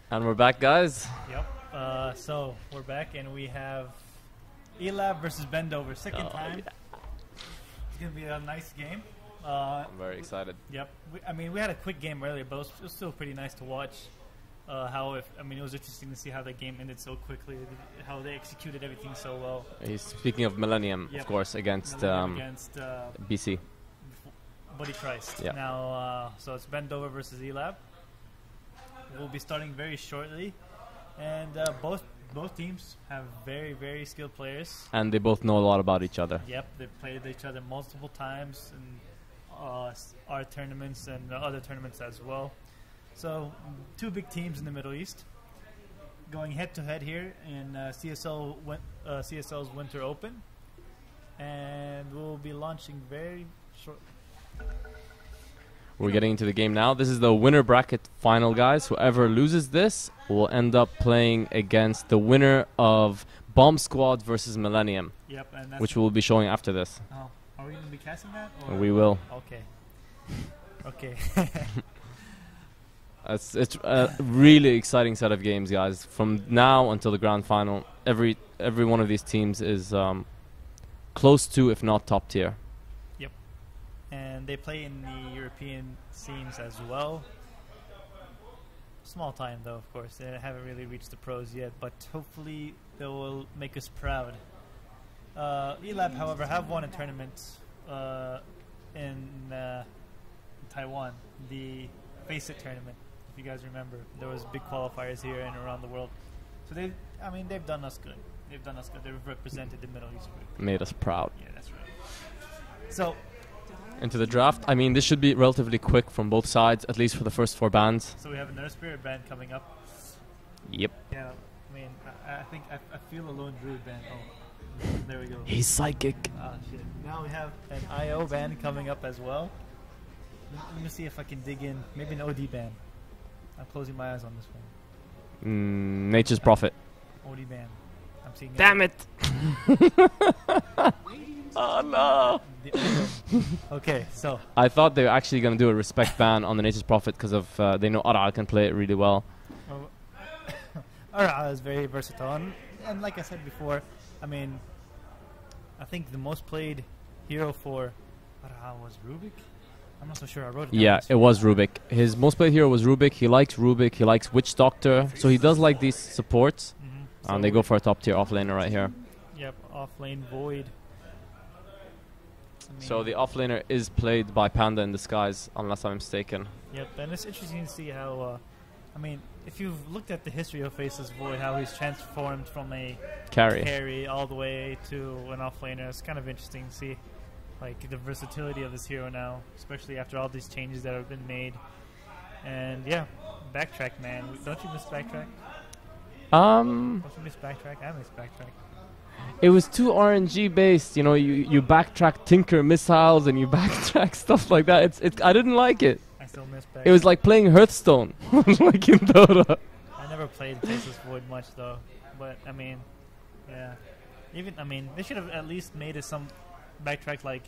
And we're back, guys. Yep. So we're back, and we have E-LAB versus Bendover. Second time. Yeah. It's gonna be a nice game. I'm very excited. Yep. We had a quick game earlier, but it was still pretty nice to watch. It was interesting to see how the game ended so quickly, how they executed everything so well. He's speaking of Millennium, Yep. of course, against BC. Buddy Christ. Yeah. Now, so it's Bendover versus E-LAB. We'll be starting very shortly, and both teams have very, very skilled players. And they both know a lot about each other. Yep, they've played each other multiple times in our tournaments and other tournaments as well. So, two big teams in the Middle East going head-to-head here in CSL's Winter Open, and we'll be launching very shortly. We're getting into the game now. This is the winner bracket final, guys. Whoever loses this will end up playing against the winner of Bomb Squad versus Millennium. Yep, and that's which we'll be showing after this. Oh, are we going to be casting that? Or? We will. Okay. Okay. It's a really exciting set of games, guys. From now until the grand final, every one of these teams is close to, if not top tier. Yep. And they play in the European scenes as well. Small time, though, of course. They haven't really reached the pros yet, but hopefully they will make us proud. E-LAB, however, have won a tournament in Taiwan, the Face It tournament. If you guys remember, there was big qualifiers here and around the world. So they've done us good. They've done us good. They've represented the Middle East group. Made us proud. Yeah, that's right. So into the draft. I mean, this should be relatively quick from both sides, at least for the first 4 bands. So we have another Spirit band coming up. Yep. Yeah, I mean, I think I feel a Lone Druid band. Oh, there we go. He's psychic. Ah, shit. Now we have an IO band coming up as well. Let me see if I can dig in. Maybe an OD band. I'm closing my eyes on this one. Nature's Prophet. OD band. I'm seeing. Damn it! Oh no! Okay, so I thought they were actually gonna do a respect ban on the Nature's Prophet because of they know Ara can play it really well. Ara is very versatile, and like I said before, I mean, I think the most played hero for Ara was Rubik. I'm not so sure. I wrote it down. Yeah, it was Rubik. His most played hero was Rubik. He likes Rubik. He likes Witch Doctor. So he does like these supports. So And they go for a top tier offlaner right here. Yep, offlane Void. So the offlaner is played by Panda in disguise, unless I'm mistaken. Yep, and it's interesting to see how, if you've looked at the history of Faceless Void, how he's transformed from a carry all the way to an offlaner. It's kind of interesting to see, like, the versatility of this hero now, especially after all these changes that have been made. And yeah, backtrack, man. Don't you miss backtrack? Don't you miss backtrack? I miss backtrack. It was too RNG based, you know. You backtrack Tinker missiles and you backtrack stuff like that. I didn't like it. I still miss backtrack. It was like playing Hearthstone, like in Dota. I never played Faceless Void much though, but I mean, yeah. They should have at least made it some backtrack like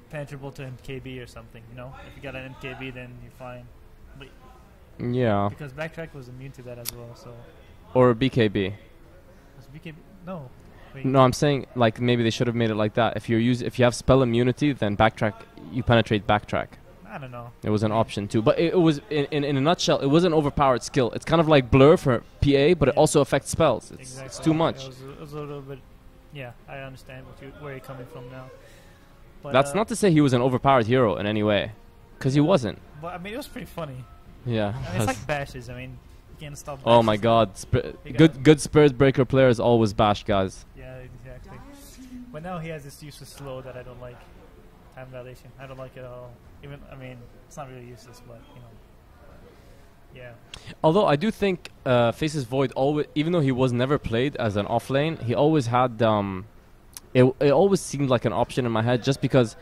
penetrable to MKB or something. You know, if you got an MKB, then you're fine. But yeah. Because backtrack was immune to that as well. So. Or BKB. Was BKB? No. Wait. No, I'm saying like maybe they should have made it like that. If you have spell immunity, then backtrack. You penetrate backtrack. I don't know. It was an option too, but it was in a nutshell. It was an overpowered skill. It's kind of like Blur for PA, but it also affects spells. It's too much. It was a little bit. Yeah, I understand where you're coming from now. But that's not to say he was an overpowered hero in any way, because he wasn't. But I mean, it was pretty funny. Yeah. It's like bashes. I mean, you can't stop. Bashes. Oh my God! Good Spirit Breaker players always bash, guys. Yeah, exactly. But now he has this useless slow that I don't like. Time dilation. I don't like it at all. It's not really useless, but you know. Yeah. Although I do think Faceless Void always, even though he was never played as an offlane, he always had it always seemed like an option in my head, just because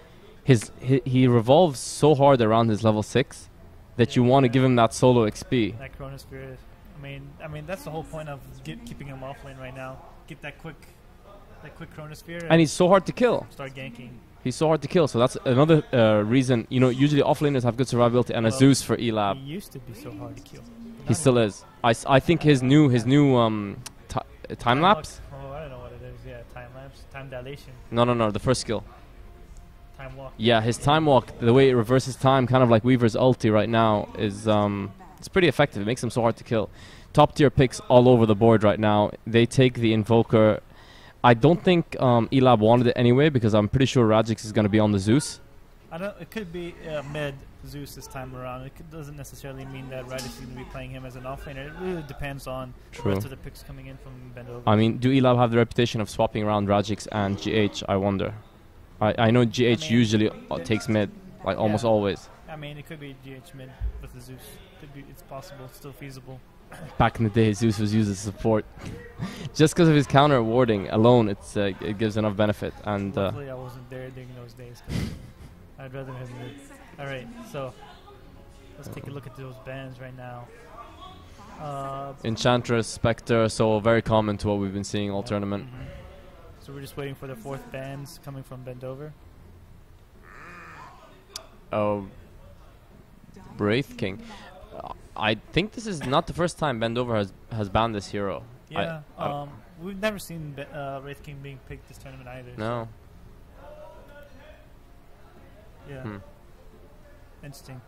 he revolves so hard around his level 6 that you want to give him that solo XP. That Chronosphere. I mean that's the whole point of keeping him offlane right now. Get that quick Chronosphere. And he's so hard to kill. Start ganking. He's so hard to kill, so that's another reason. You know, usually offlaners have good survivability, and a Zeus for E-LAB. He used to be so hard to kill. He still is. I think his new time lapse. Oh, I don't know what it is. Yeah, time lapse, time dilation. No. The first skill. Time walk. Yeah, his time walk, the way it reverses time, kind of like Weaver's ulti right now, is it's pretty effective. It makes him so hard to kill. Top tier picks all over the board right now. They take the Invoker. I don't think E-LAB wanted it anyway, because I'm pretty sure Radix is going to be on the Zeus. It could be mid Zeus this time around. It doesn't necessarily mean that Radix is going to be playing him as an offlaner. It really depends on the rest of the picks coming in from Bendover. I mean, do E-LAB have the reputation of swapping around Radix and GH? I wonder. I know GH usually takes mid, like almost always. I mean, it could be GH mid with the Zeus. It's possible. It's still feasible. Back in the day, Zeus was used as support. Just because of his counter warding alone, it gives enough benefit. And luckily, I wasn't there during those days. I'd rather have mid. All right, so let's take a look at those bans right now. Enchantress, Spectre, so very common to what we've been seeing all tournament. So we're just waiting for the 4th bans coming from Bendover. Oh, Wraith King. I think this is not the first time Bendover has banned this hero. Yeah, we've never seen Wraith King being picked this tournament either. No. So. Yeah. Interesting.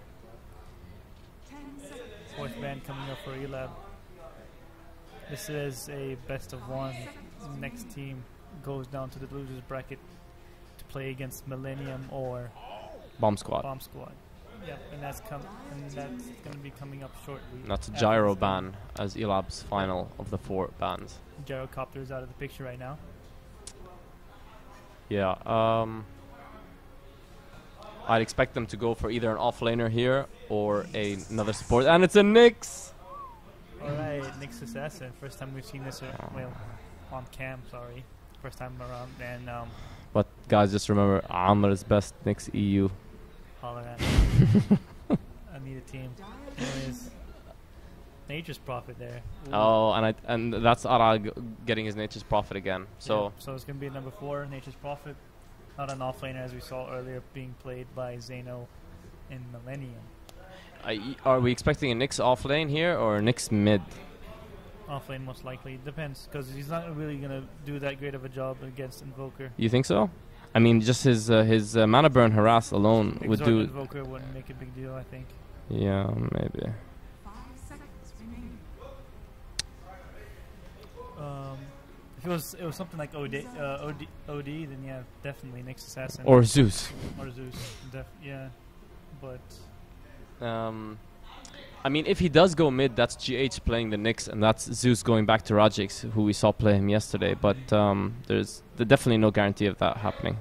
4th ban coming up for E-LAB. This is a best of 1. Next team goes down to the losers bracket to play against Millennium or Bomb Squad. Yeah, and that's going to be coming up shortly. That's a gyro ban as E-LAB's final of the 4 bans. Gyrocopter is out of the picture right now. Yeah, I'd expect them to go for either an offlaner here or another support, and it's a Nyx! Alright, Nyx Assassin. First time we've seen this, well, on cam, sorry. First time around, and but guys, just remember, Amr is best Nyx EU. Holler at I need a team. Anyways, Nature's Prophet there. Ooh. Oh, and that's Ara getting his Nature's Prophet again. So yeah, so it's gonna be number 4, Nature's Prophet. Not an offlaner as we saw earlier, being played by Zeno in Millennium. Are we expecting a Nyx offlane here or a Nyx mid? Offlane most likely. It depends, because he's not really gonna do that great of a job against Invoker. You think so? I mean, just his mana burn harass alone would do. Invoker wouldn't make a big deal, I think. Yeah, maybe. If it was something like OD, then yeah, definitely Nyx Assassin. Or Zeus. Or Zeus, yeah. But I mean, if he does go mid, that's GH playing the Nyx, and that's Zeus going back to Radix, who we saw play him yesterday. But there's definitely no guarantee of that happening.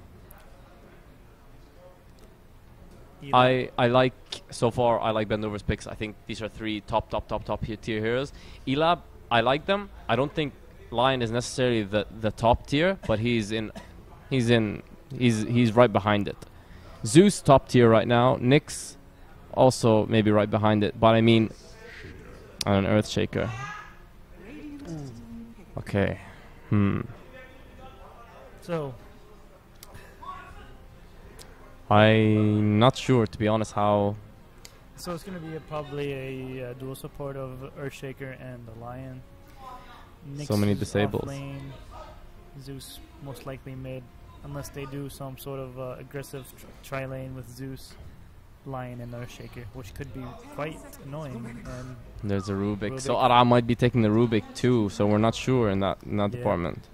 I like, so far, I like Bendover's picks. I think these are 3 top tier heroes. E-LAB, I like them. I don't think Lion is necessarily the top tier, but he's right behind it. Zeus top tier right now. Nyx also maybe right behind it, but I mean, an Earthshaker. Okay. So I'm not sure, to be honest, how. So it's going to be probably a dual support of Earthshaker and the Lion. Nyx so many disables. Lane, Zeus most likely mid, unless they do some sort of aggressive tri-lane with Zeus, Lion, and Earthshaker, which could be quite annoying. And there's a Rubik. So Ara might be taking the Rubik too, so we're not sure in that department.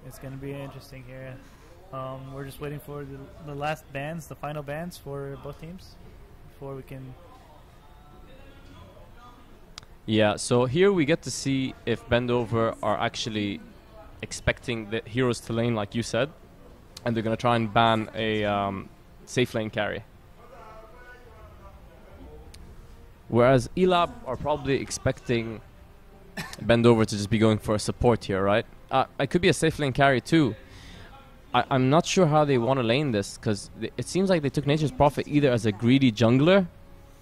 It's going to be interesting here. We're just waiting for the last bans, the final bans for both teams, before we can. Yeah, so here we get to see if Bendover are actually expecting the heroes to lane, like you said, and they're going to try and ban a safe lane carry. Whereas E-LAB are probably expecting Bendover to just be going for a support here, right? It could be a safe lane carry too. I'm not sure how they want to lane this, because it seems like they took Nature's Prophet either as a greedy jungler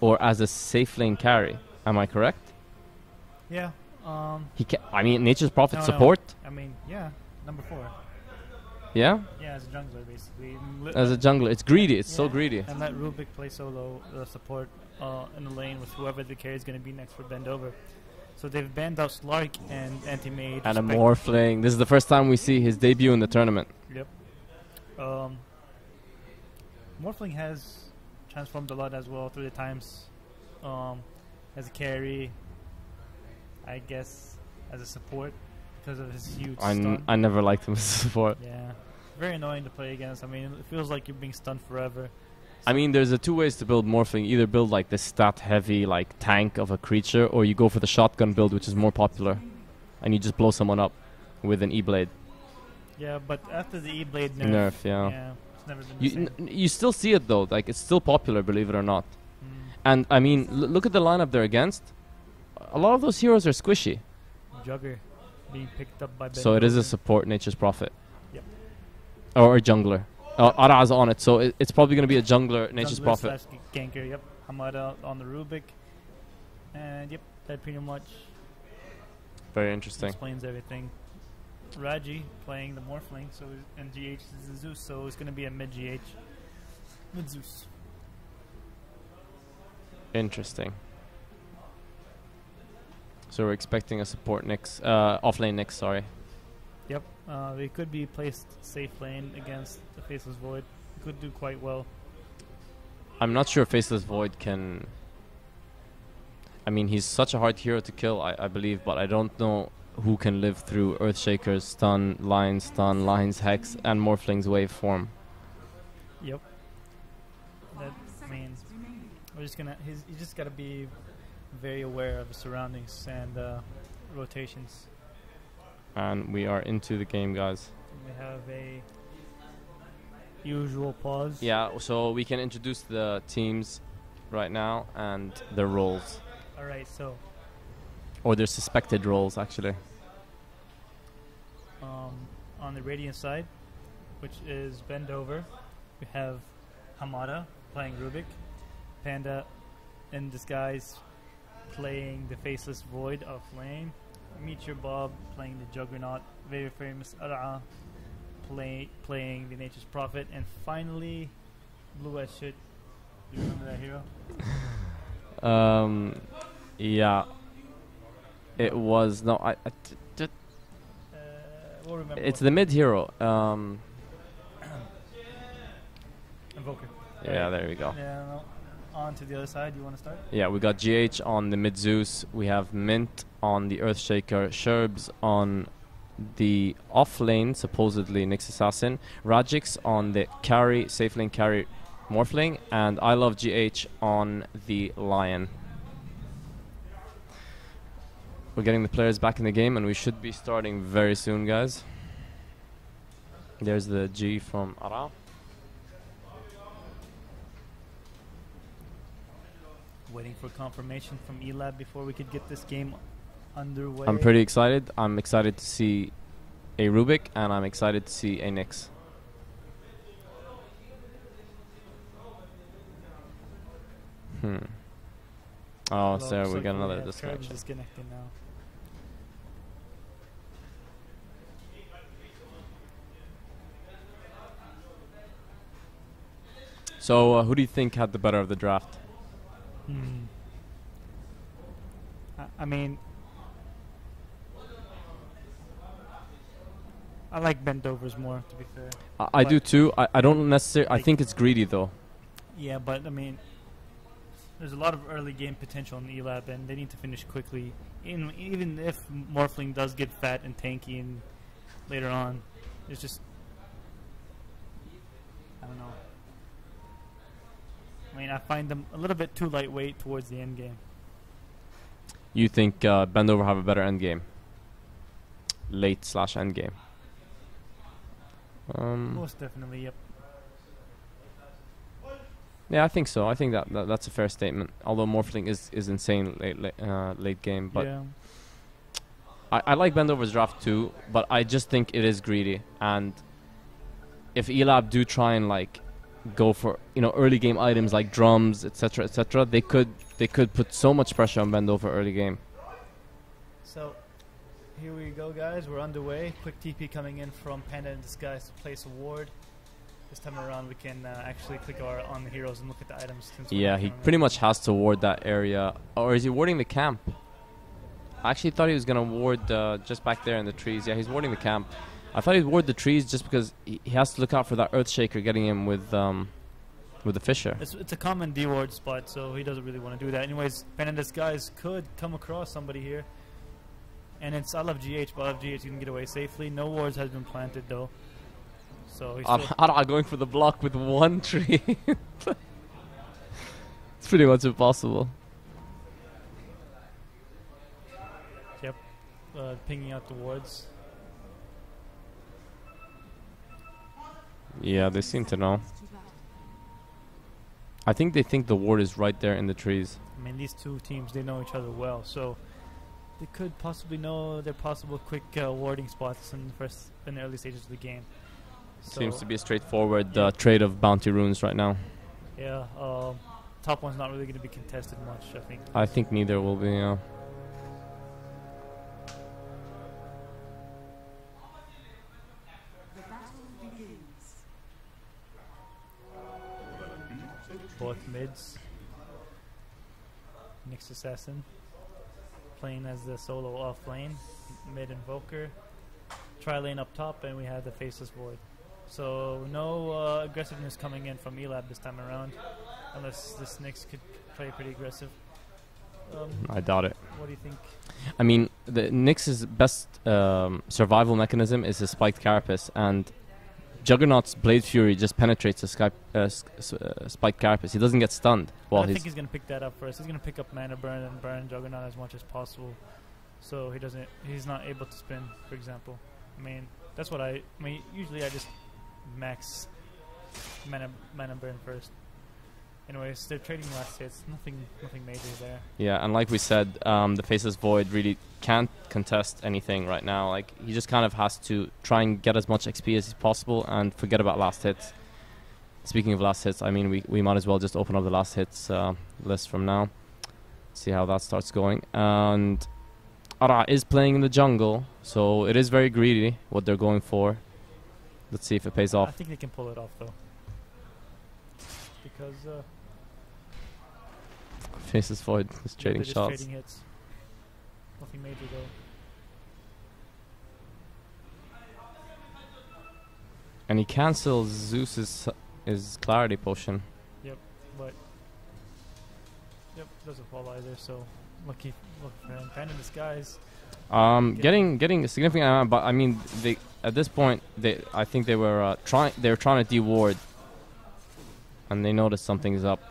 or as a safe lane carry. Am I correct? Yeah. I mean, Nature's Prophet support? I mean, yeah, number 4. Yeah? Yeah, as a jungler, basically. As a jungler. It's greedy. It's so greedy. And let Rubik play solo support in the lane with whoever the carry is going to be next for Bendover. So they've banned out Slark and Anti-Mage. And a Morphling. This is the first time we see his debut in the tournament. Yep. Morphling has transformed a lot as well through the times. As a carry, I guess, as a support because of his huge stun. I never liked him as a support. Yeah. Very annoying to play against. I mean, it feels like you're being stunned forever. I mean, there's two ways to build Morphling. Either build like the stat-heavy like tank of a creature, or you go for the shotgun build, which is more popular, and you just blow someone up with an E-Blade. Yeah, but after the E-Blade nerf, yeah, it's never been the same. You still see it though. Like it's still popular, believe it or not. And I mean, look at the lineup they're against. A lot of those heroes are squishy. Jugger being picked up by Bendover. So it is a support, Nature's Prophet. Yep. Or a jungler. Ara's on it, so it's probably going to be a jungler, Nature's Prophet. Ganker, yep. Hamada on the Rubik. And yep, that pretty much very interesting. Explains everything. Raji playing the Morphling, so and GH is the Zeus, so it's going to be a mid-GH. Mid-Zeus. Interesting. So we're expecting a support Nyx, offlane Nyx, sorry. Yep, they could be placed safe lane against the Faceless Void. Could do quite well. I'm not sure Faceless Void can... I mean, he's such a hard hero to kill, I believe, but I don't know who can live through Earthshaker's stun, Lion's Hex, and Morphling's waveform. Yep. That means we're just gonna. He's just gotta be very aware of his surroundings and rotations. And we are into the game, guys. We have a usual pause. Yeah, so we can introduce the teams right now and their roles. All right, so. Or their suspected roles, actually. On the Radiant side, which is Bendover, we have Hamada playing Rubik, Panda in disguise playing the Faceless Void of Flame, Meteor Bob playing the Juggernaut, very famous Ara playing the Nature's Prophet, and finally Blue as Shit. Do you remember that hero? Yeah. It was no. We'll remember. It's the mid hero. Invoker. Yeah, there we go. Yeah. No. On to the other side. You want to start? Yeah, we got GH on the mid Zeus. We have Mint on the Earthshaker. Sherbs on the off lane, supposedly Nyx Assassin. Rajix on the carry, safe lane carry, Morphling, and I Love GH on the Lion. We're getting the players back in the game, and we should be starting very soon, guys. There's the G from Ara. Waiting for confirmation from E-LAB before we could get this game underway. I'm pretty excited. I'm excited to see a Rubik, and I'm excited to see a Nyx. Oh, so we got another disconnection. Disconnected now. So, who do you think had the better of the draft? I mean, I like Bendover's more, to be fair. I do too. I don't necessarily. I think it's greedy though. Yeah, but I mean, there's a lot of early game potential in E-LAB, and they need to finish quickly. Even if Morphling does get fat and tanky, and later on, it's just I don't know. I mean, I find them a little bit too lightweight towards the end game. You think Bendover have a better end game? Late/end game? Most definitely, yep. Yeah, I think so. I think that's a fair statement. Although Morphling is insane late game, but yeah. I like Bendover's draft too. But I just think it is greedy, and if E-LAB do try and like go for early game items like drums, etc., they could put so much pressure on Bendover early game. So here we go, guys. We're underway. Quick TP coming in from Panda in Disguise to place a ward. This time around, we can actually click on the heroes and look at the items. Yeah, he pretty much has to ward that area. Or is he warding the camp? I actually thought he was going to ward just back there in the trees. Yeah, he's warding the camp. I thought he'd ward the trees just because he has to look out for that Earthshaker getting him with the Fisher. It's a common D-ward spot, so he doesn't really want to do that. Anyways, Penanda's guys could come across somebody here. And it's I love GH, but I love GH, you can get away safely. No wards has been planted, though. So he's still going for the block with one tree. It's pretty much impossible. Yep, pinging out the wards. Yeah, they seem to know. I think they think the ward is right there in the trees. I mean, these two teams, they know each other well, so they could possibly know their possible quick warding spots in the early stages of the game. So seems to be a straightforward trade of bounty runes right now. Yeah, top one's not really going to be contested much, I think. I think neither will be, yeah. Both mids. Nyx Assassin playing as the solo off lane, mid Invoker. Tri-lane up top, and we have the Faceless Void. So no aggressiveness coming in from E-LAB this time around, unless this Nyx could play pretty aggressive. I doubt it. What do you think? I mean, the Nyx's best survival mechanism is his spiked carapace, and Juggernaut's Blade Fury just penetrates the spiked carapace. He doesn't get stunned. I think he's going to pick that up first. He's going to pick up Mana Burn and burn Juggernaut as much as possible, so he's not able to spin, for example. I mean, that's what I mean, usually I just max mana burn first. Anyways, they're trading last hits. Nothing major there. Yeah, and like we said, the Faceless Void really can't contest anything right now. Like, he just kind of has to try and get as much XP as possible and forget about last hits. Speaking of last hits, I mean, we might as well just open up the last hits list from now. See how that starts going. And Ara is playing in the jungle, so it is very greedy what they're going for. Let's see if it pays off. I think they can pull it off, though. Because Faceless Void is trading shots. Trading hits. Nothing major though. And he cancels Zeus's clarity potion. Yep, but doesn't fall either. So lucky for him. Panda in Disguise. Getting a significant amount, but I mean, at this point, I think they were trying to de-ward. And they noticed something's up.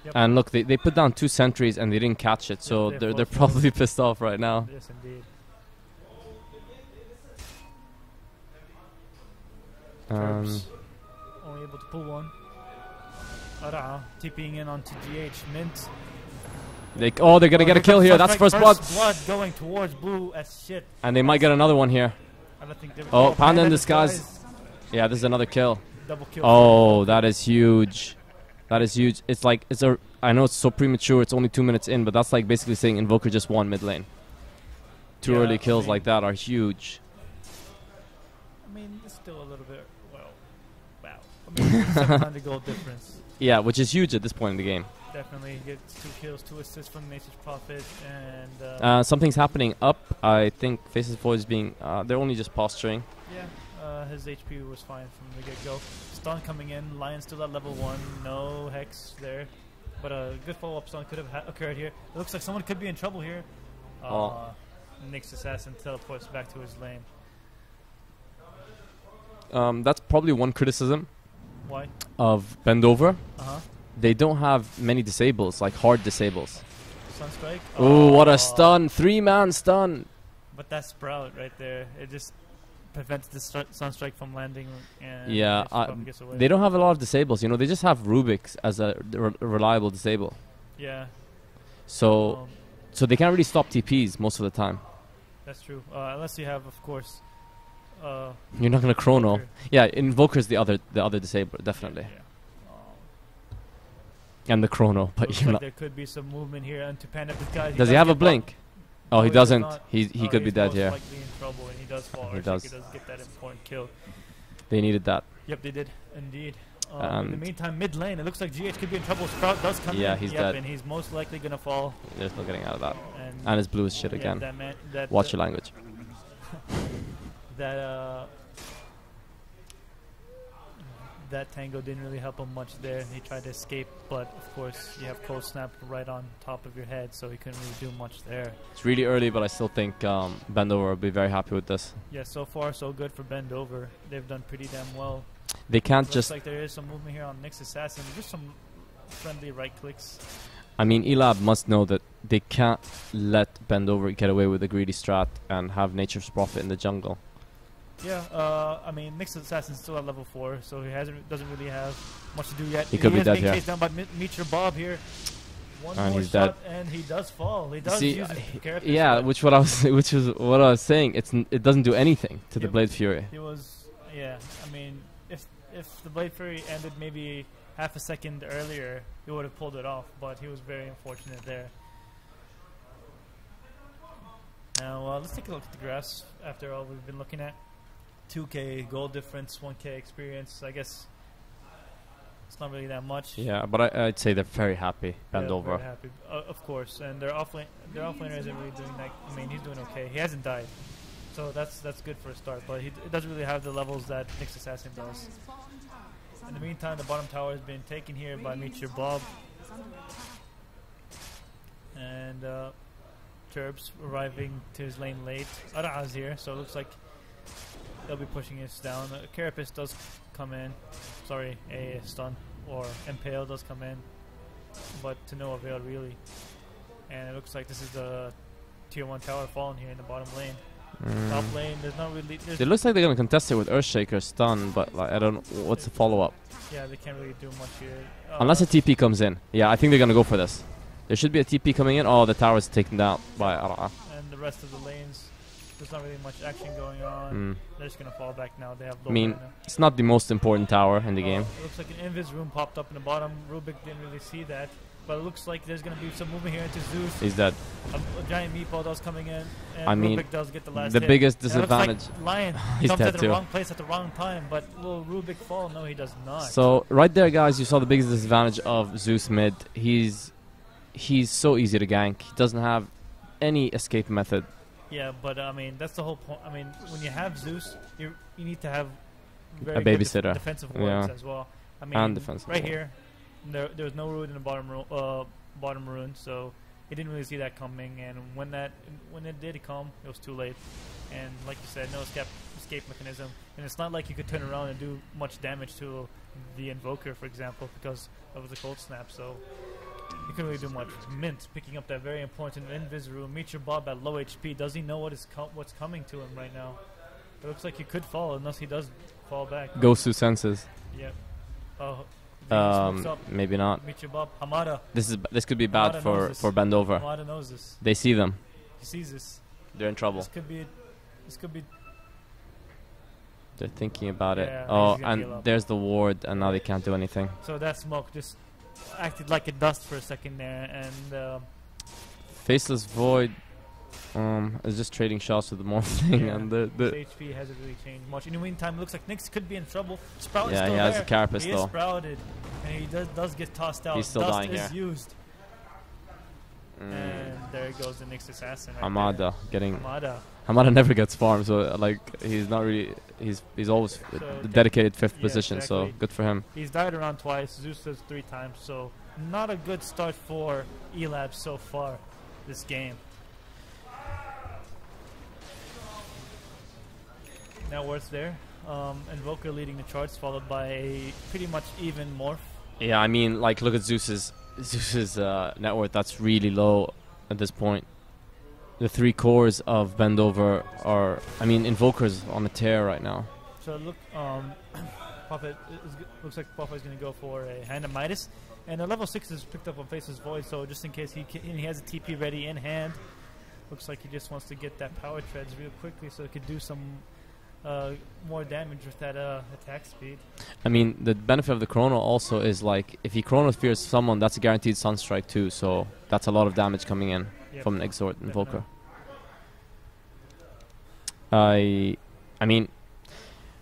Yep. And look, they put down 2 sentries and they didn't catch it, so they're probably pissed off right now. Yes, indeed. Only able to pull one. Ara TPing in onto GH. Mint. They're gonna get a kill here. That's first blood. Blood going towards blue as shit. And they might get another one here. I don't think Panda in Disguise. Yeah, this is another kill. Double kill. Oh, that is huge. That is huge. It's like I know it's so premature. It's only 2 minutes in, but that's like basically saying Invoker just won mid lane. Two early kills like that are huge. I mean, it's still a little bit. Wow. I mean, 700 gold difference. Yeah, which is huge at this point in the game. Definitely gets 2 kills, 2 assists from Nature's Prophet, and something's happening up. I think Faceless Void is being. They're only just posturing. Yeah. His HP was fine from the get-go. Stun coming in. Lion still at level 1. No Hex there. But a good follow-up stun could have occurred here. It looks like someone could be in trouble here. Nyx Assassin teleports back to his lane. That's probably one criticism. Why? Of Bendover. Uh-huh. They don't have many disables, like hard disables. Sunstrike? Oh, what a stun. 3-man stun. But that Sprout right there, it just prevents the Sunstrike from landing. And they don't have a lot of disables. You know, they just have Rubik's as a reliable disable. Yeah. So they can't really stop TPs most of the time. That's true. Unless you have, of course. You're not gonna chrono. Invoker. Yeah, Invoker's the other disabler, definitely. Yeah. And the chrono, but you're not. There could be some movement here into Panda. This guy. Does he have a blink? Oh, he doesn't. He could be he's dead most here. likely in trouble, and he does fall. He Earthshaker does. does get that important kill. They needed that. Yep, they did indeed. In the meantime, mid lane, it looks like GH could be in trouble. Sprout does come in. Yeah, he's dead. And he's most likely gonna fall. There's no getting out of that. And his blue is shit again. That Watch your language. That tango didn't really help him much there. He tried to escape, but of course you have cold snap right on top of your head, so he couldn't really do much there. It's really early, but I still think Bendover will be very happy with this. Yeah, so far so good for Bendover. They've done pretty damn well. They can't Looks like there is some movement here on Nyx Assassin. Just some friendly right clicks. I mean, E-LAB must know that they can't let Bendover get away with a greedy strat and have Nature's Prophet in the jungle. Yeah, I mean, Nyx Assassin's still at level 4, so he doesn't really have much to do yet. He could be dead here. Chased down by Meteor Bob here. One and more he's shot dead. And he does fall. He does use his carapace. Yeah, which is what I was saying. It doesn't do anything to the Blade Fury. It was, yeah. I mean, if the Blade Fury ended maybe half a second earlier, he would have pulled it off. But he was very unfortunate there. Now let's take a look at the graphs after all we've been looking at. 2k gold difference, 1k experience. I guess it's not really that much. Yeah, but I'd say they're very happy. Bendover. Yeah, very happy, of course. And their offlaner isn't really doing that. I mean, he's doing okay. He hasn't died, so that's good for a start. But it doesn't really have the levels that Nyx Assassin does. In the meantime, the bottom tower has been taken here by Meteor Bob, and Turbs arriving to his lane late. Ara'a's here, so it looks like they'll be pushing us down. Carapace does come in. Sorry, a stun or impale does come in, but to no avail really. And it looks like this is the tier 1 tower falling here in the bottom lane. Top lane, there's not really. It looks like they're gonna contest it with Earthshaker stun, but like I don't know what's the follow up. Yeah, they can't really do much here. Unless a TP comes in. Yeah, I think they're gonna go for this. There should be a TP coming in. Oh, the tower's taken down by Ara'a. And the rest of the lanes, there's not really much action going on. They're just gonna fall back now. They have low mana. It's not the most important tower in the game. It looks like an invis room popped up in the bottom. Rubik didn't really see that, but it looks like there's gonna be some movement here into Zeus. He's dead. A giant meatball does coming in, and I mean, Rubik does get the last the hit. biggest disadvantage. Like Lion He's comes dead at the too. wrong place at the wrong time, but will Rubik fall? No, he does not. So right there, guys, you saw the biggest disadvantage of Zeus mid. He's so easy to gank. He doesn't have any escape method. Yeah, but I mean that's the whole point. I mean, when you have Zeus, you need to have very a babysitter, defensive wards as well. I mean, and defensive right here, there was no root in the bottom rune, so he didn't really see that coming. And when it did come, it was too late. And like you said, no escape mechanism. And it's not like you could turn around and do much damage to the Invoker, for example, because of the cold snap. So you couldn't really do much. Mint picking up that very important invis room. Meteor Bob at low HP. Does he know what's coming to him right now? It looks like he could fall unless he does fall back. Goes to senses. Yep. Oh. Maybe not. Meteor Bob. Hamada. This could be bad for Bendover. Hamada knows this. They see them. He sees this. They're in trouble. This could be. They're thinking about it. Yeah, Oh, and there's the ward, and now they can't do anything. So that smoke just acted like a dust for a second there, and Faceless Void is just trading shots with the more thing, and the HP hasn't really changed much. In the meantime, it looks like Nyx could be in trouble. Sprout is still he has there. a carapace He though. is sprouted, and he does get tossed out. He's still dust dying is here. used. And there goes the Nyx Assassin. Right Hamada getting. Hamada. Hamada never gets farmed, so like he's not really. He's always the dedicated fifth position, exactly. so good for him. He's died around twice. Zeus does 3 times, so not a good start for E-LAB so far this game. Now Worth's there. Invoker leading the charts, followed by a pretty much even Morph. Yeah, I mean, like look at Zeus's net worth. That's really low at this point. The 3 cores of Bendover are, I mean, Invoker's on a tear right now. So look, Prophet looks like Prophet is going to go for a Hand of Midas, and the level 6 is picked up on Faceless Void. So just in case he has a TP ready in hand, looks like he just wants to get that power treads real quickly so he could do some more damage with that attack speed. I mean, the benefit of the Chrono also is like if he Chrono Spheres someone, that's a guaranteed Sunstrike too. So that's a lot of damage coming in from an Exort Invoker. I mean,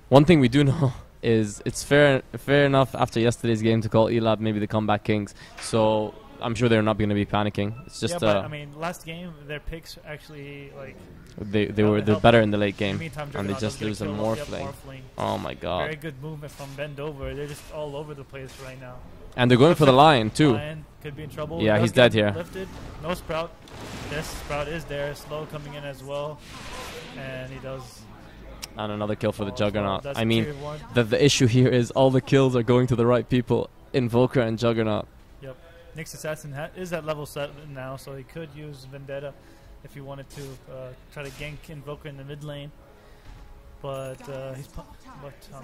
one thing we do know is it's fair enough after yesterday's game to call E-LAB maybe the comeback kings. So I'm sure they're not going to be panicking. It's just but I mean, last game their picks actually like they're better in the late game, and they just lose a Morphling. Oh my god! Very good movement from Bendover. They're just all over the place right now. And they're going for the lion too. Lion could be in trouble. Yeah, he's dead here. Lifted. No Sprout. This Sprout is there. Slow coming in as well, and he does. And another kill for the Juggernaut. I mean, the issue here is all the kills are going to the right people. Invoker and Juggernaut. Yep. Nyx Assassin is at level 7 now, so he could use Vendetta if he wanted to try to gank Invoker in the mid lane. But I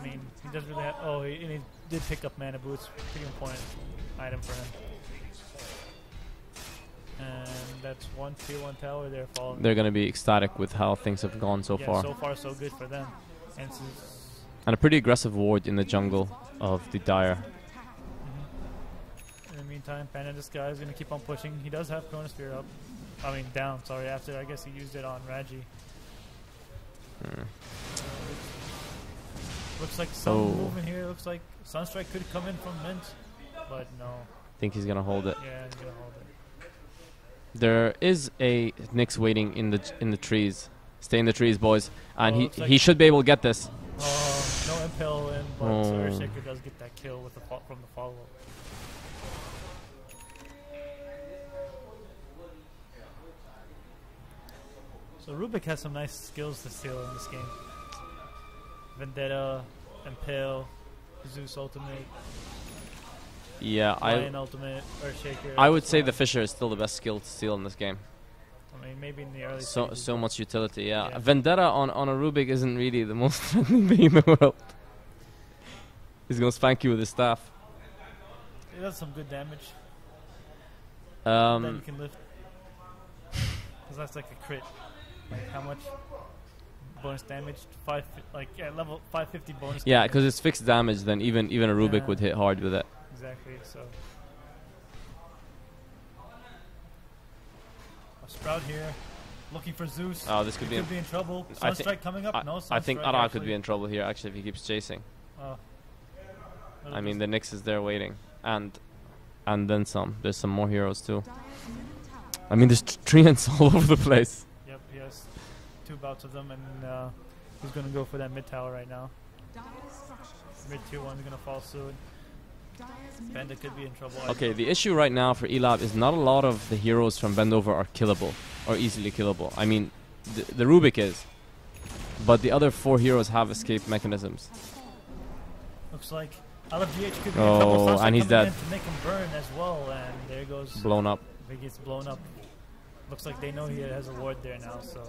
mean, he doesn't really have. Oh, he did pick up Mana Boots. Pretty important item for him. And that's one tier 1 tower they're falling. They're going to be ecstatic with how things have gone so far. So far, so good for them. And a pretty aggressive ward in the jungle of the Dire. In the meantime, Panda Disguise is going to keep on pushing. He does have Chronosphere up. I mean, down, sorry. After, I guess he used it on Raji. Looks like some movement here. Looks like Sunstrike could come in from Mint, but no. I think he's going to hold it. Yeah, he's going to hold it. There is a Nyx waiting in the trees. Stay in the trees, boys. And he should be able to get this. Oh, no impale in, but Earthshaker does get that kill with from the follow-up. So Rubik has some nice skills to steal in this game. Vendetta, Impale, Zeus ultimate. Yeah, Lion ultimate, Earthshaker. I would say the Fisher is still the best skill to steal in this game. I mean, maybe in the early so much utility, yeah. Vendetta on a Rubik isn't really the most threatening thing in the world. He's gonna spank you with his staff. It does some good damage. Then you can lift. Because that's like a crit. Like how much bonus damage? At level 550 bonus. Yeah, because it's fixed damage. Then even a Rubik would hit hard with it. Exactly. So a Sprout here, looking for Zeus. Oh, this could be in trouble. Sunstrike coming up. No, I think Ara could be in trouble here actually if he keeps chasing. I mean, the Nyx is there waiting, and then some. There's some more heroes too. I mean, there's treants all over the place. Yep, he has 2 bouts of them, and he's going to go for that mid tower right now. Mid tier 1 is going to fall soon. Benda could be in trouble. Okay, the issue right now for E-LAB is not a lot of the heroes from Bendover are killable or easily killable. I mean, the Rubik is, but the other 4 heroes have escape mechanisms. Looks like I love GH could be in trouble. Sunstrike and he's dead. To make him burn as well, and there goes. Blown up. He gets blown up. Looks like they know he has a ward there now, so.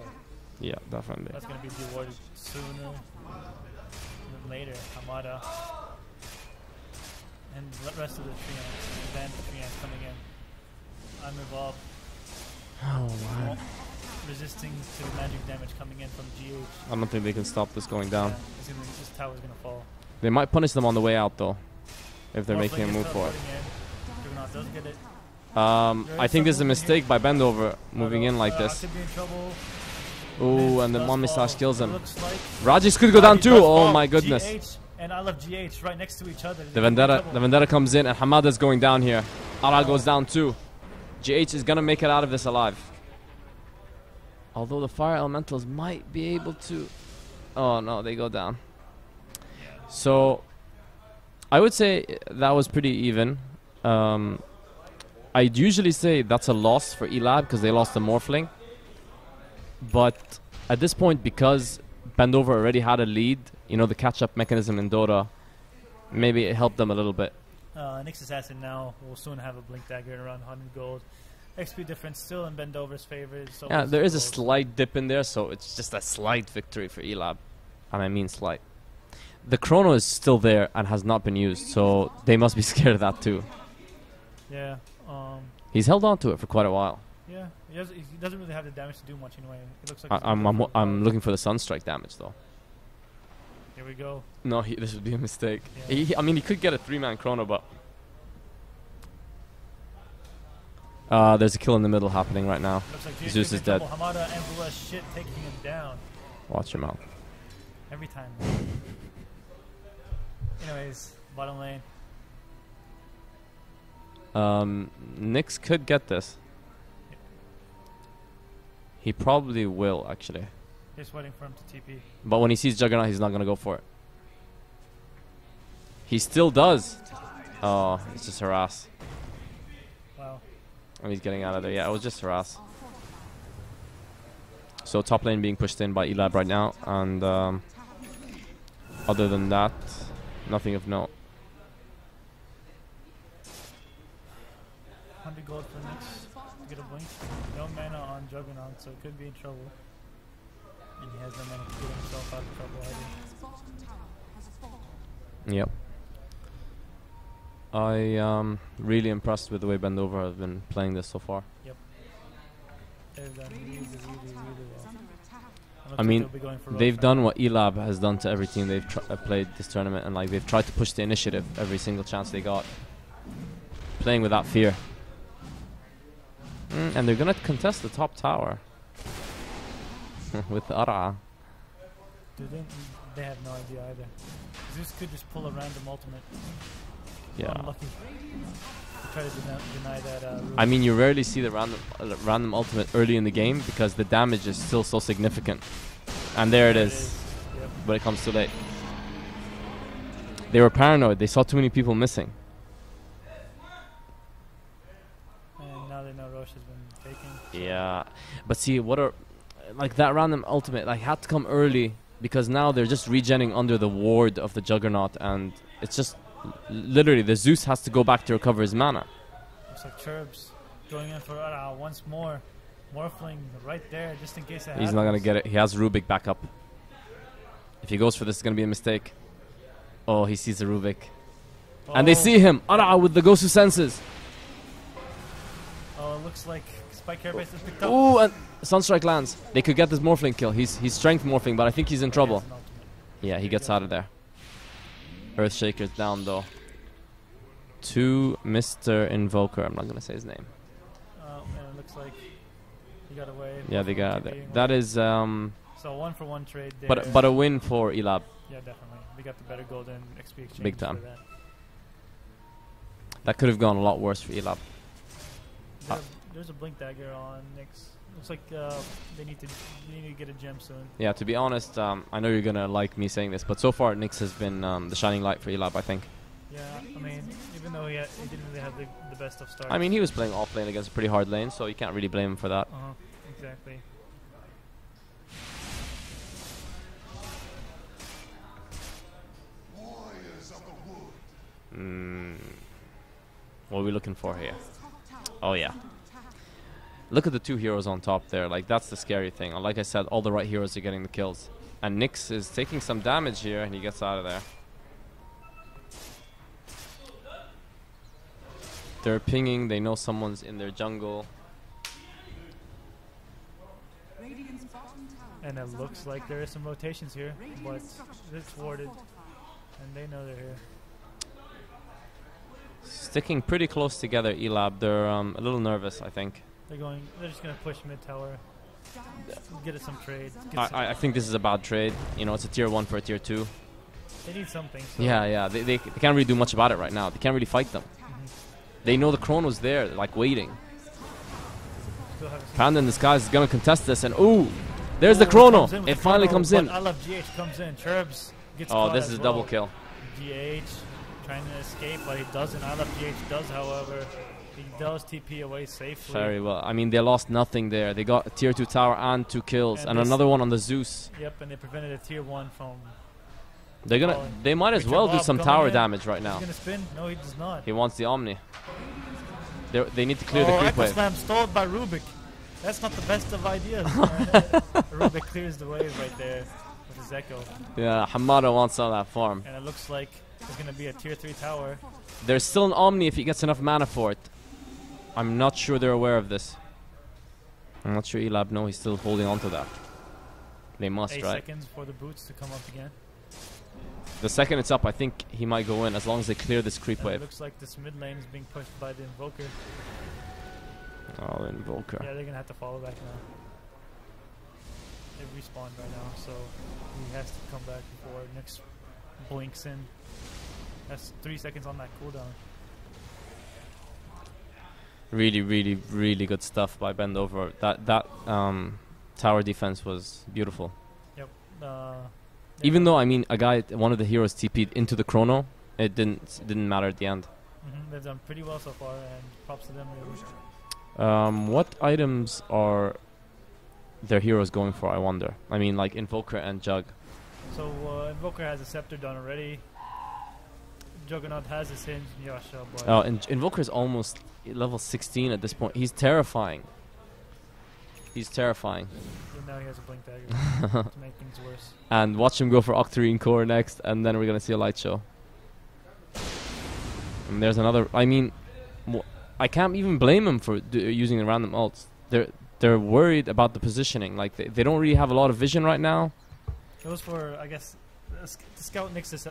Yeah, definitely. That's gonna be rewarded sooner than later. Hamada. And the rest of the Treants, then Treants coming in. I'm involved. Oh man. Resisting to the magic damage coming in from GH. I don't think they can stop this going down. Yeah, this tower's gonna fall. They might punish them on the way out though, if they're making a move for it. Doesn't get it. I think there's a mistake by Bendover moving in like this. Ooh, and the Mommy Slash kills him. Rajis could go down too. Oh my goodness. GH and I love GH right next to each other. The Vendetta comes in and Hamada's going down here. Ara goes down too. GH is gonna make it out of this alive. Although the Fire Elementals might be able to. Oh no, they go down. So I would say that was pretty even. I'd usually say that's a loss for E-LAB because they lost the Morphling. But at this point, because Bendover already had a lead, you know, the catch-up mechanism in Dota, maybe it helped them a little bit. Nyx Assassin now will soon have a Blink Dagger around 100 gold. XP difference still in Bendover's favor. So yeah, there is a slight dip in there, so it's just a slight victory for E-LAB. And I mean slight. The Chrono is still there and has not been used, so they must be scared of that too. Yeah. He's held on to it for quite a while. Yeah, he doesn't really have the damage to do much anyway. It looks like I'm looking for the Sunstrike damage though. Here we go. No, this would be a mistake. Yeah. I mean, he could get a 3-man Chrono, but there's a kill in the middle happening right now. Looks like Zeus is dead. Hamada and Blue shit taking him down. Watch your mouth. Every time. Anyways, bottom lane. Nyx could get this. He probably will, actually. Just waiting for him to TP. But when he sees Juggernaut, he's not going to go for it. He still does. Oh, it's just harass. Wow. Oh, he's getting out of there. Yeah, it was just harass. So top lane being pushed in by E-LAB right now. And other than that, nothing of note. 100 gold for Nyx to get a blink. No mana on Juggernaut, so it could be in trouble. And he has no mana to get himself out of trouble either. Yep. I am really impressed with the way Bendover have been playing this so far. Yep. They've done really well. I mean, they've done what E-LAB has done to every team they've played this tournament, and like they've tried to push the initiative every single chance they got, playing without fear. And they're gonna contest the top tower with Ara. They have no idea either. Zeus could just pull a random ultimate. Yeah. Unlucky. Try to deny that. I mean, you rarely see the random ultimate early in the game because the damage is still so significant. And there it is. Yep. But it comes too late. They were paranoid. They saw too many people missing. And now they know Roche has been taken. Yeah. But see, like that random ultimate like had to come early because now they're just regenning under the ward of the Juggernaut, and it's just literally the Zeus has to go back to recover his mana. Looks like Churbs going in for once more. Morphling right there just in case it He's not going to get it. He has Rubik back up. If he goes for this, it's going to be a mistake. Oh, he sees the Rubik. Oh. And they see him. With the Gosu senses. Oh, it looks like Spike Airbase has picked up. Ooh, and Sunstrike lands. They could get this Morphling kill. He's strength morphing, but I think he's in trouble. Yeah, he gets out of there. Earthshaker's down though. To Mr. Invoker. I'm not going to say his name. And it looks like he got away. Yeah, they got it. That is so 1-for-1 trade there. But a win for E-LAB. Yeah, definitely. They got the better golden XP exchange. Big time. For that. That could have gone a lot worse for E-LAB. There's a blink dagger on Nyx. Looks like they need to get a gem soon. Yeah, to be honest, I know you're gonna like me saying this, but so far Nyx has been the shining light for E-LAB, I think. Yeah, I mean, even though he didn't really have the best of starts. I mean, he was playing off lane against a pretty hard lane, so you can't really blame him for that. Exactly. What are we looking for here? Oh yeah. Look at the two heroes on top there. Like, that's the scary thing. Like I said, all the right heroes are getting the kills. And Nyx is taking some damage here, and he gets out of there. They're pinging. They know someone's in their jungle. And it looks like there is some rotations here, but it's warded. And they know they're here. Sticking pretty close together, E-LAB. They're a little nervous, I think. They're just going to push mid tower. Get it some trade. I think this is a bad trade. You know, it's a tier 1 for a tier 2. They need something. So Yeah. They can't really do much about it right now. They can't really fight them. They know the Chrono's there, like waiting. Panda in Disguise is going to contest this, and ooh, there's the Chrono. It finally comes in. I love GH comes in. Churbs gets Oh, this is a double kill. GH trying to escape, but he doesn't. I love GH does, however. He does TP away safely. Very well. I mean, they lost nothing there. They got a tier 2 tower and 2 kills, and another one on the Zeus. Yep, and they prevented a tier 1 from. They might as well do some tower damage right now. He's gonna spin. No, he does not. He wants the Omni. They need to clear the creep wave. Slam stalled by Rubik. That's not the best of ideas. Rubik clears the wave right there with his echo. Yeah, Hamada wants all that farm. And it looks like there's gonna be a tier 3 tower. There's still an Omni if he gets enough mana for it. I'm not sure they're aware of this. I'm not sure E-LAB know he's still holding on to that. They must, 8 right? seconds for the boots to come up again. The second it's up, I think he might go in as long as they clear this creep wave. It looks like this mid lane is being pushed by the Invoker. Oh, Invoker. Yeah, they're gonna have to follow back now. It respawned right now, so he has to come back before Nyx blinks in. That's 3 seconds on that cooldown. Really, really, really good stuff by Bendover. That tower defense was beautiful. Yep. Even though, I mean, one of the heroes TP'd into the chrono, it didn't matter at the end. They've done pretty well so far, and props to them. Really. What items are their heroes going for, I wonder? I mean, like Invoker and Jug. So Invoker has a Scepter done already. Juggernaut has his Hinge and Yasha, but Invoker is almost level 16 at this point. He's terrifying. He's terrifying. And now he has a Blink Dagger to make things worse. And watch him go for Octarine Core next, and then we're gonna see a light show. And there's another. I mean, I can't even blame him for using the random ults. They're worried about the positioning. Like they don't really have a lot of vision right now. It was for, I guess, the scout Nyx is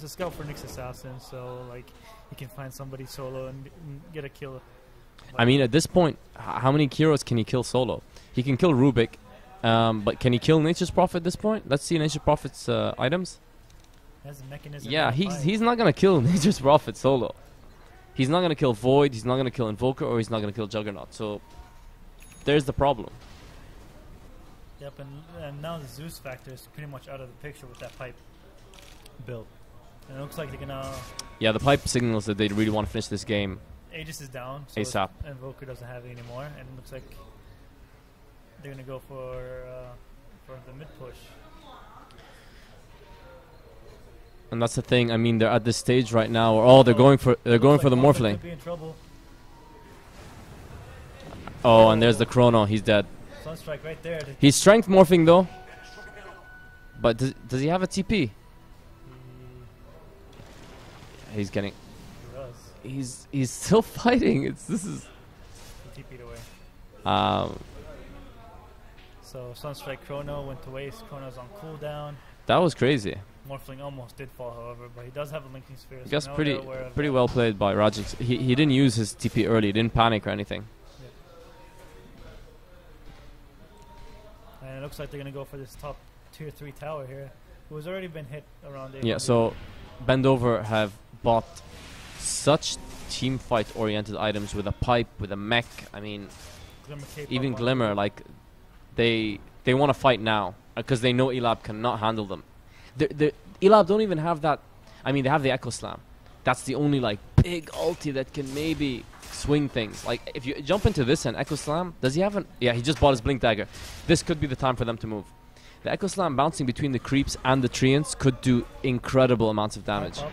a scout for Nyx Assassin, so like he can find somebody solo and get a kill. I mean, at this point, how many heroes can he kill solo? He can kill Rubik, but can he kill Nature's Prophet at this point? Let's see Nature's Prophet's items. Has a mechanism. Yeah, he's not gonna kill Nature's Prophet solo. He's not gonna kill Void. He's not gonna kill Invoker, or he's not gonna kill Juggernaut. So there's the problem. Yep, and now the Zeus factor is pretty much out of the picture with that pipe build. And it looks like they're gonna. Yeah, the pipe signals that they really want to finish this game. Aegis is down, so ASAP. Invoker doesn't have it anymore, and it looks like they're gonna go for the mid push. And that's the thing. I mean, they're at this stage right now where they're going for the Morphling. Could be in trouble. Oh, and there's the Chrono. He's dead. Sunstrike right there. He's strength morphing though. But does he have a TP? He's getting. He does. He's still fighting. This is. He TP'd away. So Sunstrike Chrono went to waste. Chrono's on cooldown. That was crazy. Morphling almost did fall, however, but he does have a linking sphere. I guess pretty well played by Rajix. He didn't use his TP early. He didn't panic or anything. And it looks like they're going to go for this top tier 3 tower here, who has already been hit around 800. Yeah, so Bendover have bought such team fight oriented items with a pipe, with a mech. I mean, even Glimmer, like they want to fight now because they know E-LAB cannot handle them. The E-LAB don't even have that. I mean, they have the Echo Slam. That's the only like big ulti that can maybe swing things. Like if you jump into this and Echo Slam, does he have an? Yeah, he just bought his Blink Dagger. This could be the time for them to move. The Echo Slam bouncing between the creeps and the Treants could do incredible amounts of damage. Looks like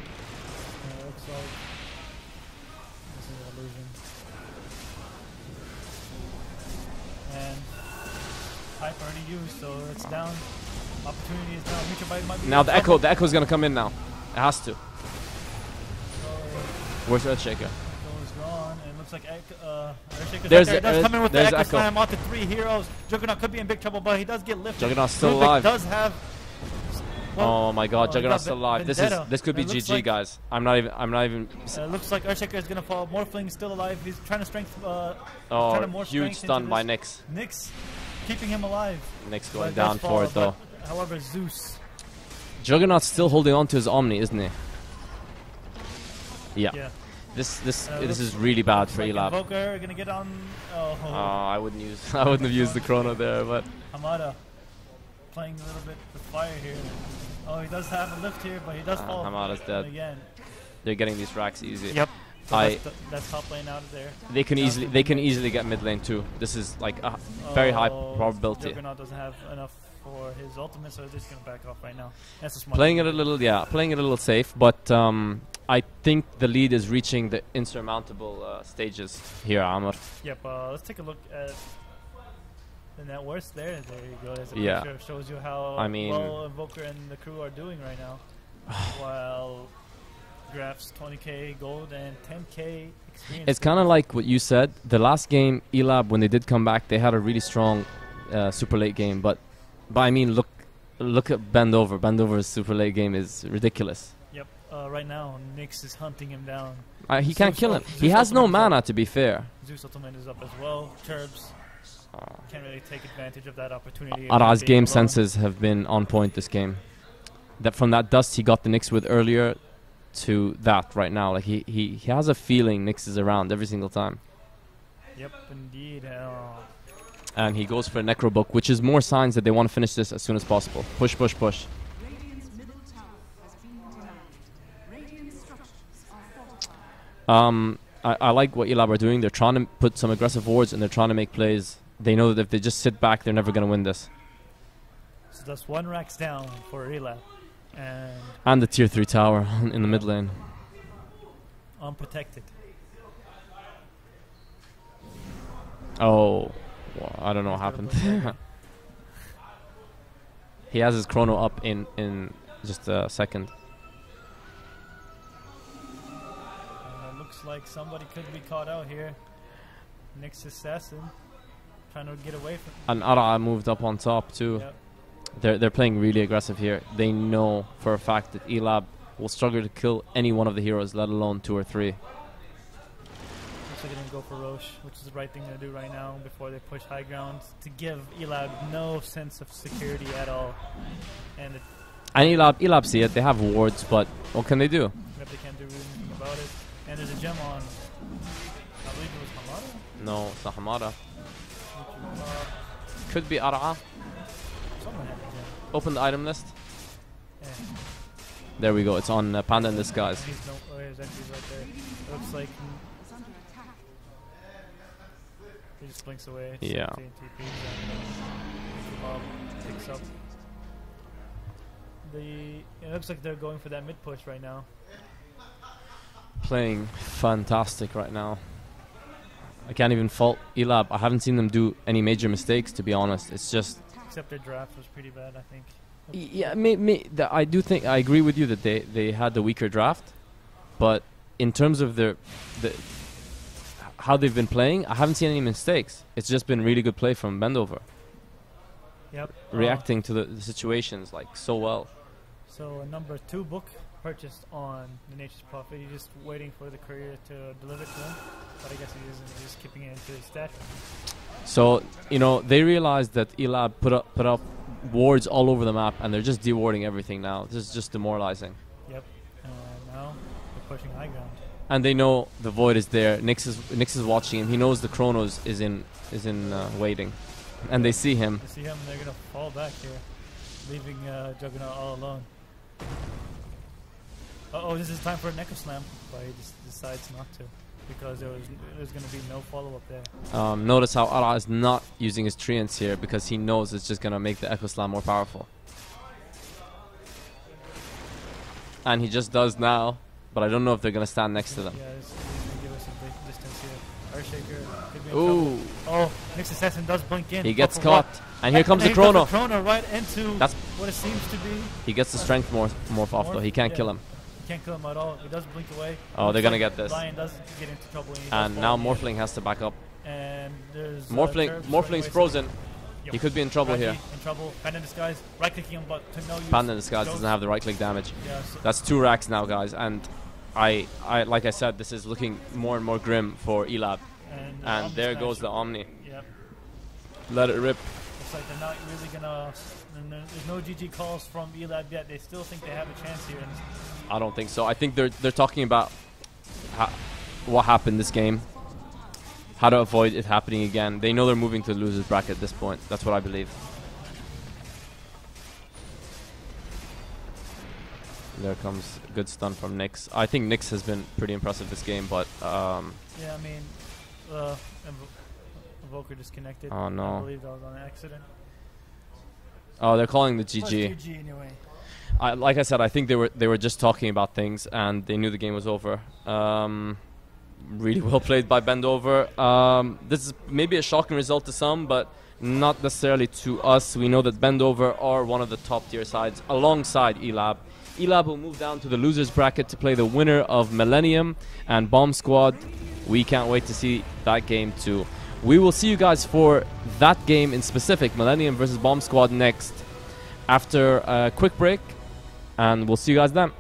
this is an illusion. And pipe already used, so it's down. Opportunity is down. Future Bite might be now the Echo's gonna come in now. It has to. Where's Earthshaker? Echo's gone, and it looks like Earthshaker's there's right there. Does come in with the Echo Echo. Slam onto 3 heroes. Juggernaut could be in big trouble, but he does get lifted. Juggernaut's still Rubik alive. Does have. Well, oh my God, Juggernaut's still alive. This could be GG, like guys. I'm not even. It looks like Earthshaker is gonna fall. Morphling still alive. He's trying to strength. Oh, huge stun by Nyx. Nyx keeping him alive. Nyx going down for it though. However, Zeus. Juggernaut's still holding on to his Omni, isn't he? Yeah. This is really bad for E-LAB. Invoker gonna get on. Oh, I wouldn't have used the Chrono there, but Hamada playing a little bit with fire here. Oh, he does have a lift here, but he does fall. Hamada's dead. Again. They're getting these racks easy. Yep. So that's top lane out of there. They can easily get mid lane too. This is like a very high probability. Juggernaut doesn't have enough for his ultimate, so they're just gonna back off right now. That's a smart playing it a little safe, but I think the lead is reaching the insurmountable stages here, Amr. Yep. Let's take a look at the net worth there. There you go. There's a picture. Shows you how well Invoker and the crew are doing right now. While Graph's 20k gold and 10k experience. It's kind of like what you said. The last game, E-LAB, when they did come back, they had a really strong super late game. But I mean, look at Bendover. Bendover's super late game is ridiculous. Yep. Right now, Nyx is hunting him down. He can't kill him. He has no mana, to be fair. Zeus ultimate is up as well. Turbs Can't really take advantage of that opportunity. Ara's game senses have been on point this game. That from that dust he got the Nyx with earlier to that right now. Like he has a feeling Nyx is around every single time. Yep, indeed. And he goes for a Necro Book, which is more signs that they want to finish this as soon as possible. Push, push, push. I like what E-LAB are doing. They're trying to put some aggressive wards and they're trying to make plays. They know that if they just sit back, they're never going to win this. So that's 1 racks down for E-LAB. And the tier 3 tower in the mid lane. Unprotected. Oh, well, I don't know what happened. He has his chrono up in just a second. It looks like somebody could be caught out here. Nyx Assassin trying to get away from. And Ara moved up on top too. Yep. They're playing really aggressive here. They know for a fact that E-LAB will struggle to kill any one of the heroes, let alone 2 or 3. Looks like they're gonna go for Roche, which is the right thing to do right now before they push high ground to give E-LAB no sense of security at all. And E-LAB see it. They have wards, but what can they do? Yep, they can't do anything about it. And there's a gem on. I believe it was Hamada. No, it's not Hamada. Could be Ara. Someone had a gem. Open the item list. Yeah. There we go. It's on Panda in Disguise. Oh, yeah, Zenki's right there. It looks like he just blinks away. Yeah. Picks up. It looks like they're going for that mid push right now. Playing fantastic right now. I can't even fault E-LAB. I haven't seen them do any major mistakes, to be honest. It's just... Except their draft was pretty bad, I think. Yeah, I do think... I agree with you that they had the weaker draft. But in terms of how they've been playing, I haven't seen any mistakes. It's just been really good play from Bendover. Yep. Reacting to the situations like so well. So a number 2 book purchased on the Nature's Prophet. He's just waiting for the courier to deliver to him, but I guess he isn't. He's just keeping it into his stash. So they realized that E-LAB put up wards all over the map, and they're just dewarding everything now. This is just demoralizing. Yep. Now they're pushing high ground. And they know the void is there. Nyx is watching him. He knows the Chronos is in waiting, and they see him. They see him, and they're gonna fall back here, leaving Juggernaut all alone. Oh, this is time for a Necro Slam, but he just decides not to because there's going to be no follow-up there. Notice how Ara is not using his treants here because he knows it's just going to make the Echo Slam more powerful. And he just does now, but I don't know if they're going to stand next to them. Yeah, he's going to give us some distance here. Earthshaker could be in Ooh. trouble. Oh, Nyx Assassin does blink in. He gets caught. And here comes the Chrono. Chrono right into That's what it seems to be. He gets the strength morph off though. He can't kill him. He can't kill him at all. He does blink away. Oh, they're gonna get this. Lion does get into trouble. And now Morphling has to back up. And there's Morphling's frozen. Yep. He could be in trouble here. In trouble. Panda in Disguise. Right clicking him, but to no use. Panda in Disguise doesn't have the right click damage. Yeah, so that's 2 racks now, guys. And I like I said, this is looking more and more grim for E-LAB. And there goes the Omni. Yep. Let it rip. Looks like they're not really gonna. There's no GG calls from E-LAB yet. They still think they have a chance here. I don't think so. I think they're talking about what happened this game, how to avoid it happening again. They know they're moving to the losers bracket at this point. That's what I believe. There comes a good stun from Nyx. I think Nyx has been pretty impressive this game, but yeah, I mean, Evoker disconnected. Oh no! I believe that was on accident. Oh, they're calling the GG. GG anyway. Like I said, I think they were just talking about things and they knew the game was over. Really well played by Bendover. This is maybe a shocking result to some, but not necessarily to us. We know that Bendover are one of the top tier sides alongside E-LAB. E-LAB will move down to the losers bracket to play the winner of Millennium and Bomb Squad. We can't wait to see that game too. We will see you guys for that game in specific, Millennium versus Bomb Squad, next after a quick break, and we'll see you guys then.